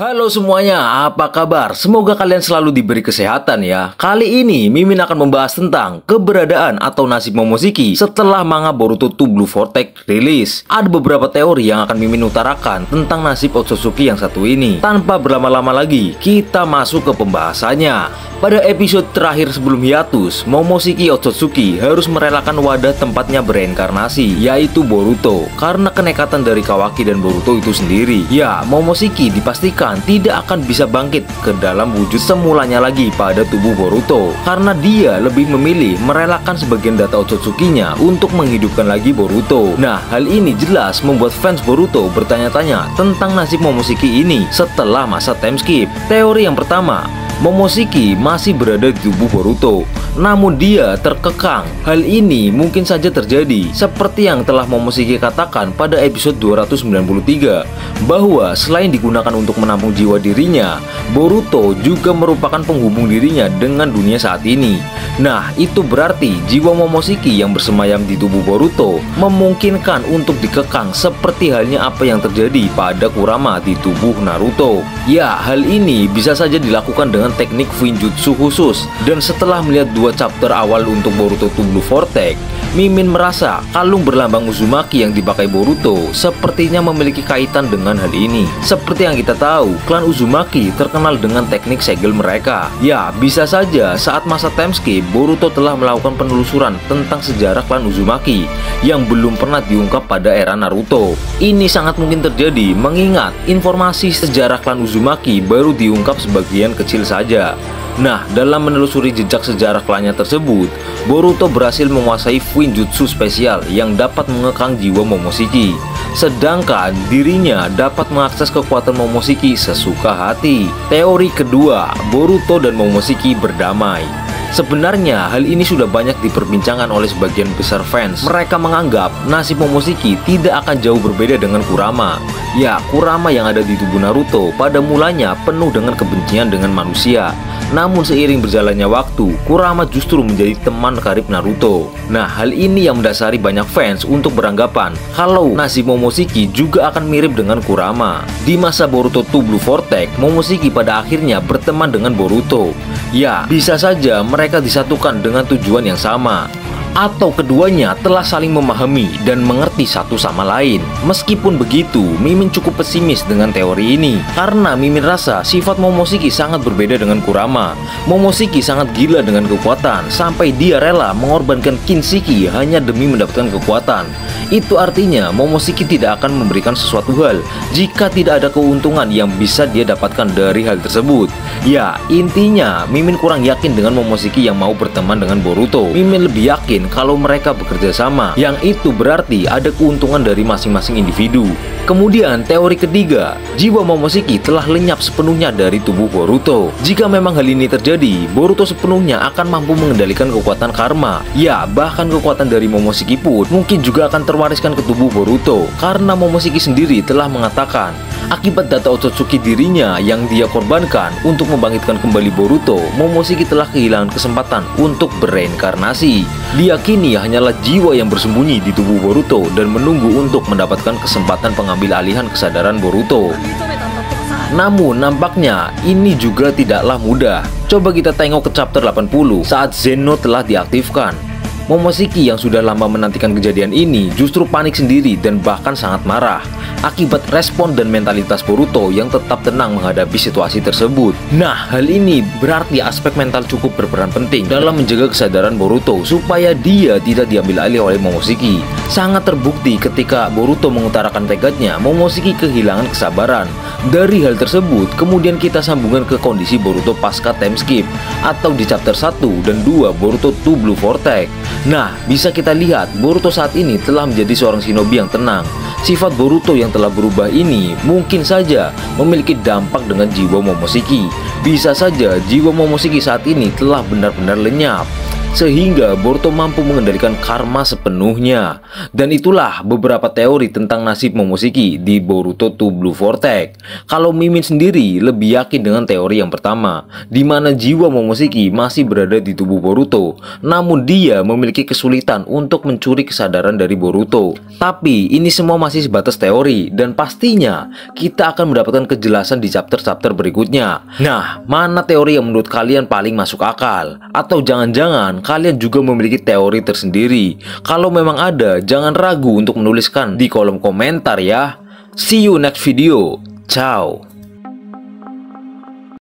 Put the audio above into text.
Halo semuanya, apa kabar? Semoga kalian selalu diberi kesehatan ya. Kali ini Mimin akan membahas tentang keberadaan atau nasib Momoshiki setelah manga Boruto 2 Blue Vortex rilis. Ada beberapa teori yang akan Mimin utarakan tentang nasib Otsutsuki yang satu ini. Tanpa berlama-lama lagi, kita masuk ke pembahasannya. Pada episode terakhir sebelum hiatus, Momoshiki Otsutsuki harus merelakan wadah tempatnya bereinkarnasi, yaitu Boruto, karena kenekatan dari Kawaki dan Boruto itu sendiri. Ya, Momoshiki dipastikan tidak akan bisa bangkit ke dalam wujud semulanya lagi pada tubuh Boruto, karena dia lebih memilih merelakan sebagian data Otsutsuki-nya untuk menghidupkan lagi Boruto. Nah, hal ini jelas membuat fans Boruto bertanya-tanya tentang nasib Momoshiki ini setelah masa time skip. Teori yang pertama, Momoshiki masih berada di tubuh Boruto, namun dia terkekang. Hal ini mungkin saja terjadi seperti yang telah Momoshiki katakan pada episode 293, bahwa selain digunakan untuk menampung jiwa dirinya, Boruto juga merupakan penghubung dirinya dengan dunia saat ini. Nah, itu berarti jiwa Momoshiki yang bersemayam di tubuh Boruto memungkinkan untuk dikekang seperti halnya apa yang terjadi pada Kurama di tubuh Naruto. Ya, hal ini bisa saja dilakukan dengan teknik Fuinjutsu khusus. Dan setelah melihat dua chapter awal untuk Boruto 2 Blue Vortex, Mimin merasa kalung berlambang Uzumaki yang dipakai Boruto sepertinya memiliki kaitan dengan hal ini. Seperti yang kita tahu, klan Uzumaki terkenal dengan teknik segel mereka. Ya, bisa saja saat masa time skip, Boruto telah melakukan penelusuran tentang sejarah klan Uzumaki yang belum pernah diungkap pada era Naruto. Ini sangat mungkin terjadi mengingat informasi sejarah klan Uzumaki baru diungkap sebagian kecil saja. Nah, dalam menelusuri jejak sejarah klannya tersebut, Boruto berhasil menguasai Fuinjutsu spesial yang dapat mengekang jiwa Momoshiki, sedangkan dirinya dapat mengakses kekuatan Momoshiki sesuka hati. Teori kedua, Boruto dan Momoshiki berdamai. Sebenarnya hal ini sudah banyak diperbincangkan oleh sebagian besar fans. Mereka menganggap nasib Momoshiki tidak akan jauh berbeda dengan Kurama. Ya, Kurama yang ada di tubuh Naruto pada mulanya penuh dengan kebencian dengan manusia. Namun seiring berjalannya waktu, Kurama justru menjadi teman karib Naruto. Nah, hal ini yang mendasari banyak fans untuk beranggapan kalau nasib Momoshiki juga akan mirip dengan Kurama. Di masa Boruto 2 Blue Vortex, Momoshiki pada akhirnya berteman dengan Boruto. Ya, bisa saja mereka disatukan dengan tujuan yang sama, atau keduanya telah saling memahami dan mengerti satu sama lain. Meskipun begitu, Mimin cukup pesimis dengan teori ini, karena Mimin rasa sifat Momoshiki sangat berbeda dengan Kurama. Momoshiki sangat gila dengan kekuatan, sampai dia rela mengorbankan Kinshiki hanya demi mendapatkan kekuatan. Itu artinya Momoshiki tidak akan memberikan sesuatu hal jika tidak ada keuntungan yang bisa dia dapatkan dari hal tersebut. Ya, intinya Mimin kurang yakin dengan Momoshiki yang mau berteman dengan Boruto. Mimin lebih yakin kalau mereka bekerja sama, yang itu berarti ada keuntungan dari masing-masing individu. Kemudian teori ketiga, jiwa Momoshiki telah lenyap sepenuhnya dari tubuh Boruto. Jika memang hal ini terjadi, Boruto sepenuhnya akan mampu mengendalikan kekuatan karma. Ya, bahkan kekuatan dari Momoshiki pun mungkin juga akan terwariskan ke tubuh Boruto, karena Momoshiki sendiri telah mengatakan akibat data Otsutsuki dirinya yang dia korbankan untuk membangkitkan kembali Boruto, Momoshiki telah kehilangan kesempatan untuk bereinkarnasi. Diyakini hanyalah jiwa yang bersembunyi di tubuh Boruto dan menunggu untuk mendapatkan kesempatan pengambil alihan kesadaran Boruto. Namun nampaknya ini juga tidaklah mudah. Coba kita tengok ke chapter 80 saat Zeno telah diaktifkan. Momoshiki yang sudah lama menantikan kejadian ini justru panik sendiri dan bahkan sangat marah akibat respon dan mentalitas Boruto yang tetap tenang menghadapi situasi tersebut. Nah, hal ini berarti aspek mental cukup berperan penting dalam menjaga kesadaran Boruto supaya dia tidak diambil alih oleh Momoshiki. Sangat terbukti ketika Boruto mengutarakan tekadnya, Momoshiki kehilangan kesabaran. Dari hal tersebut, kemudian kita sambungkan ke kondisi Boruto pasca time skip atau di chapter 1 dan 2 Boruto 2 Blue Vortex. Nah, bisa kita lihat Boruto saat ini telah menjadi seorang shinobi yang tenang. Sifat Boruto yang telah berubah ini mungkin saja memiliki dampak dengan jiwa Momoshiki. Bisa saja jiwa Momoshiki saat ini telah benar-benar lenyap. sehingga Boruto mampu mengendalikan karma sepenuhnya. Dan itulah beberapa teori tentang nasib Momoshiki di Boruto to Blue Vortex. Kalau Mimin sendiri lebih yakin dengan teori yang pertama, di mana jiwa Momoshiki masih berada di tubuh Boruto, namun dia memiliki kesulitan untuk mencuri kesadaran dari Boruto. Tapi ini semua masih sebatas teori, dan pastinya kita akan mendapatkan kejelasan di chapter-chapter berikutnya. Nah, mana teori yang menurut kalian paling masuk akal? Atau jangan-jangan kalian juga memiliki teori tersendiri? Kalau memang ada, jangan ragu untuk menuliskan di kolom komentar ya. See you next video. Ciao.